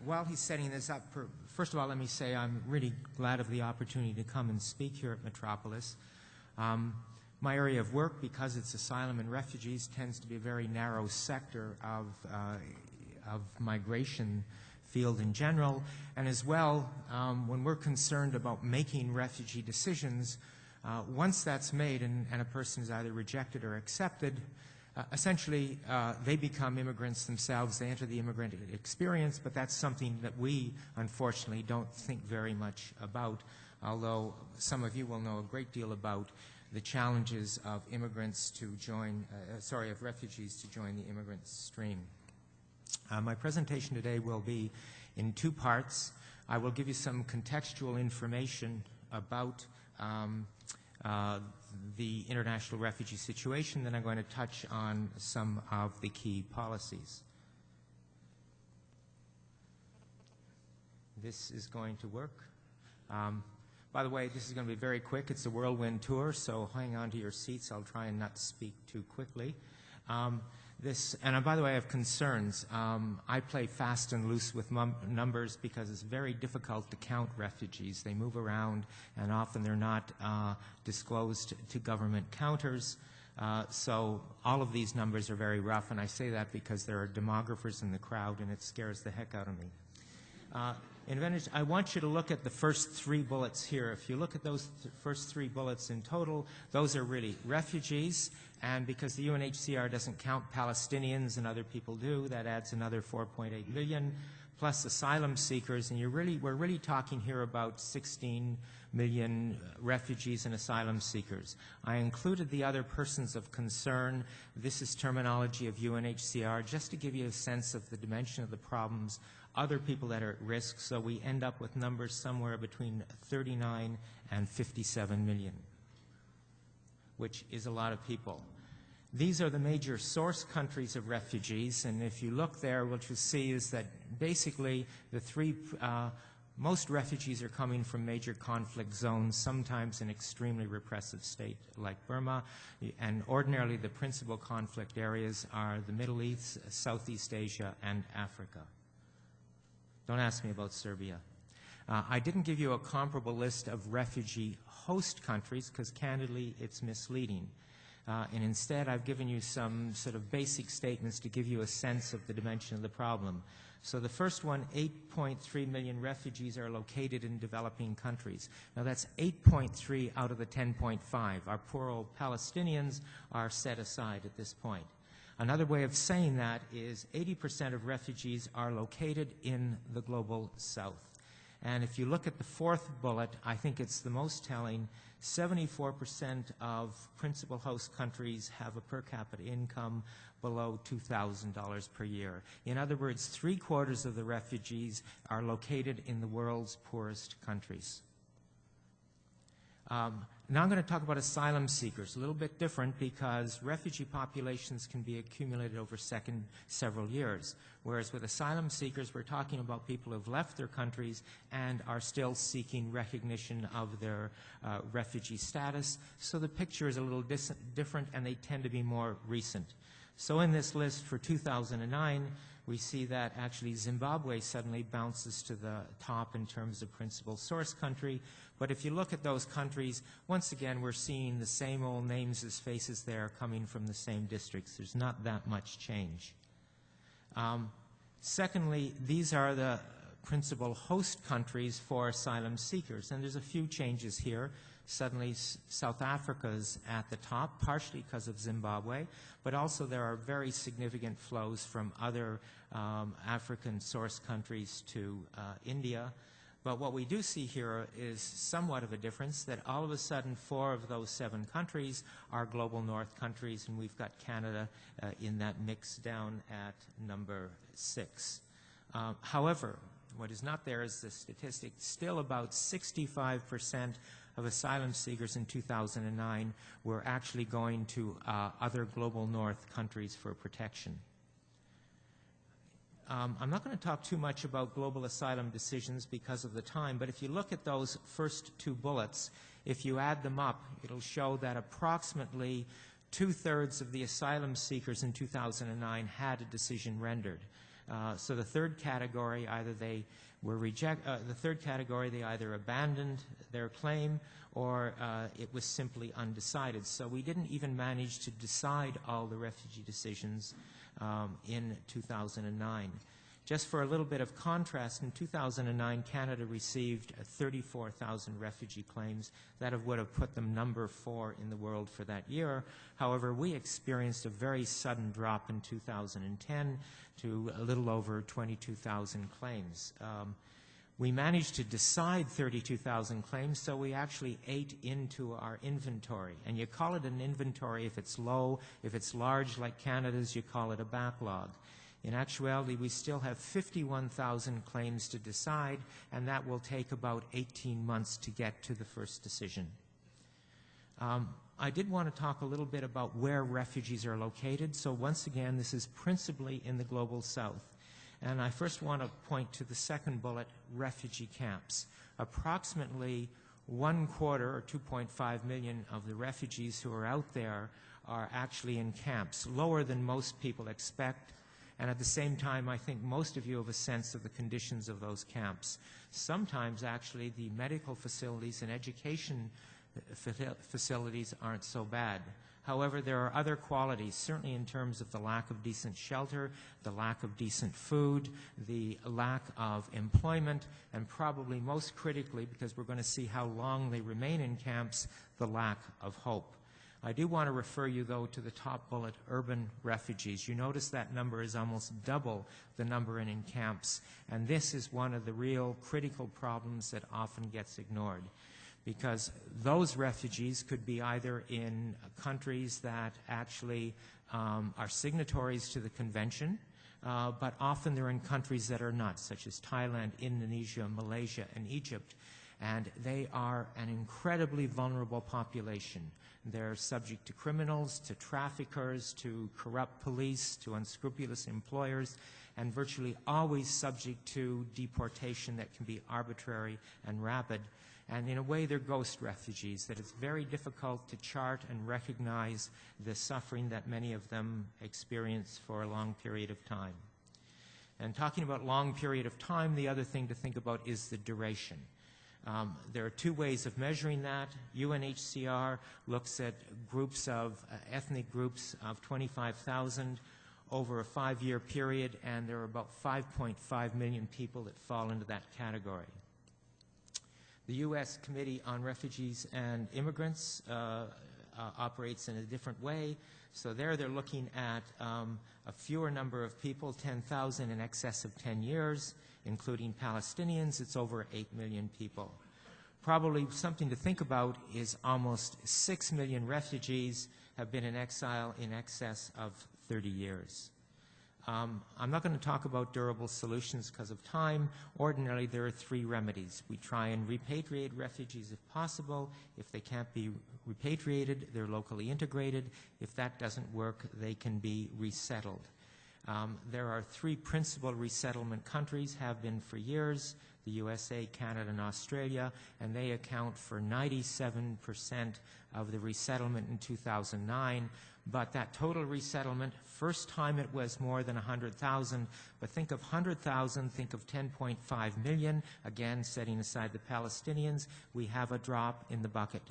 while he's setting this up, first of all, let me say I'm really glad of the opportunity to come and speak here at Metropolis. My area of work, because it's asylum and refugees, tends to be a very narrow sector of migration field in general, and as well, when we're concerned about making refugee decisions, once that's made and a person is either rejected or accepted, essentially they become immigrants themselves. They enter the immigrant experience, but that's something that we, unfortunately, don't think very much about, although some of you will know a great deal about the challenges of immigrants to join, of refugees to join the immigrant stream. My presentation today will be in two parts. I will give you some contextual information about the international refugee situation, then I'm going to touch on some of the key policies. This is going to work. By the way, this is going to be very quick. It's a whirlwind tour, so hang on to your seats. I'll try and not speak too quickly. And by the way, I have concerns. I play fast and loose with numbers because it's very difficult to count refugees. They move around, and often they're not disclosed to government counters. So all of these numbers are very rough, and I say that because there are demographers in the crowd, and it scares the heck out of me. I want you to look at the first three bullets here. If you look at those first three bullets in total, those are really refugees. And because the UNHCR doesn't count Palestinians and other people do, that adds another 4.8 million, plus asylum seekers. And we're really talking here about 16 million refugees and asylum seekers. I included the other persons of concern. This is terminology of UNHCR, just to give you a sense of the dimension of the problems, other people that are at risk, so we end up with numbers somewhere between 39 and 57 million, which is a lot of people. These are the major source countries of refugees, and if you look there, what you'll see is that basically the most refugees are coming from major conflict zones, sometimes an extremely repressive state like Burma, and ordinarily the principal conflict areas are the Middle East, Southeast Asia, and Africa. Don't ask me about Serbia. I didn't give you a comparable list of refugee host countries because, candidly, it's misleading. And instead, I've given you some sort of basic statements to give you a sense of the dimension of the problem. So the first one, 8.3 million refugees are located in developing countries. Now, that's 8.3 out of the 10.5. Our poor old Palestinians are set aside at this point. Another way of saying that is 80% of refugees are located in the global south. And if you look at the fourth bullet, I think it's the most telling. 74% of principal host countries have a per capita income below $2,000 per year. In other words, 3/4 of the refugees are located in the world's poorest countries. Now I'm going to talk about asylum seekers, a little bit different because refugee populations can be accumulated over several years, whereas with asylum seekers we're talking about people who have left their countries and are still seeking recognition of their refugee status. So the picture is a little different and they tend to be more recent. So in this list for 2009, we see that actually Zimbabwe suddenly bounces to the top in terms of principal source country. But if you look at those countries, once again, we're seeing the same old names as faces there coming from the same districts. There's not that much change. Secondly, these are the principal host countries for asylum seekers, and there's a few changes here. Suddenly, South Africa's at the top, partially because of Zimbabwe, but also there are very significant flows from other African source countries to India. But what we do see here is somewhat of a difference, that all of a sudden 4 of those 7 countries are global north countries, and we've got Canada in that mix down at number 6. However, what is not there is the statistic. Still about 65% of asylum seekers in 2009 were actually going to other global north countries for protection. I'm not going to talk too much about global asylum decisions because of the time, but if you look at those first 2 bullets, if you add them up, it'll show that approximately 2/3 of the asylum seekers in 2009 had a decision rendered. So the third category, they either abandoned their claim or it was simply undecided. So we didn't even manage to decide all the refugee decisions in 2009. Just for a little bit of contrast, in 2009, Canada received 34,000 refugee claims. That would have put them number 4 in the world for that year. However, we experienced a very sudden drop in 2010 to a little over 22,000 claims. We managed to decide 32,000 claims, so we actually ate into our inventory. And you call it an inventory if it's low. If it's large like Canada's, you call it a backlog. In actuality, we still have 51,000 claims to decide, and that will take about 18 months to get to the first decision. I did want to talk a little bit about where refugees are located. So once again, this is principally in the global south. And I first want to point to the second bullet, refugee camps. Approximately 1/4 or 2.5 million of the refugees who are out there are actually in camps, lower than most people expect. And at the same time, I think most of you have a sense of the conditions of those camps. Sometimes, actually, the medical facilities and education facilities aren't so bad. However, there are other qualities, certainly in terms of the lack of decent shelter, the lack of decent food, the lack of employment, and probably most critically, because we're going to see how long they remain in camps, the lack of hope. I do want to refer you, though, to the top bullet, urban refugees. You notice that number is almost double the number in camps, and this is one of the real critical problems that often gets ignored, because those refugees could be either in countries that actually are signatories to the convention, but often they're in countries that are not, such as Thailand, Indonesia, Malaysia, and Egypt. And they are an incredibly vulnerable population. They're subject to criminals, to traffickers, to corrupt police, to unscrupulous employers, and virtually always subject to deportation that can be arbitrary and rapid. And in a way, they're ghost refugees, that it's very difficult to chart and recognize the suffering that many of them experience for a long period of time. And talking about long period of time, the other thing to think about is the duration. There are two ways of measuring that. UNHCR looks at groups of ethnic groups of 25,000 over a 5-year period, and there are about 5.5 million people that fall into that category. The U.S. Committee on Refugees and Immigrants operates in a different way. So they're looking at a fewer number of people, 10,000 in excess of 10 years, including Palestinians. It's over 8 million people. Probably something to think about is almost 6 million refugees have been in exile in excess of 30 years. I'm not going to talk about durable solutions because of time. Ordinarily, there are 3 remedies. We try and repatriate refugees if possible. If they can't be repatriated, they're locally integrated. If that doesn't work, they can be resettled. There are 3 principal resettlement countries, have been for years, the USA, Canada, and Australia, and they account for 97% of the resettlement in 2009. But that total resettlement, first time it was more than 100,000, but think of 100,000, think of 10.5 million, again, setting aside the Palestinians, we have a drop in the bucket.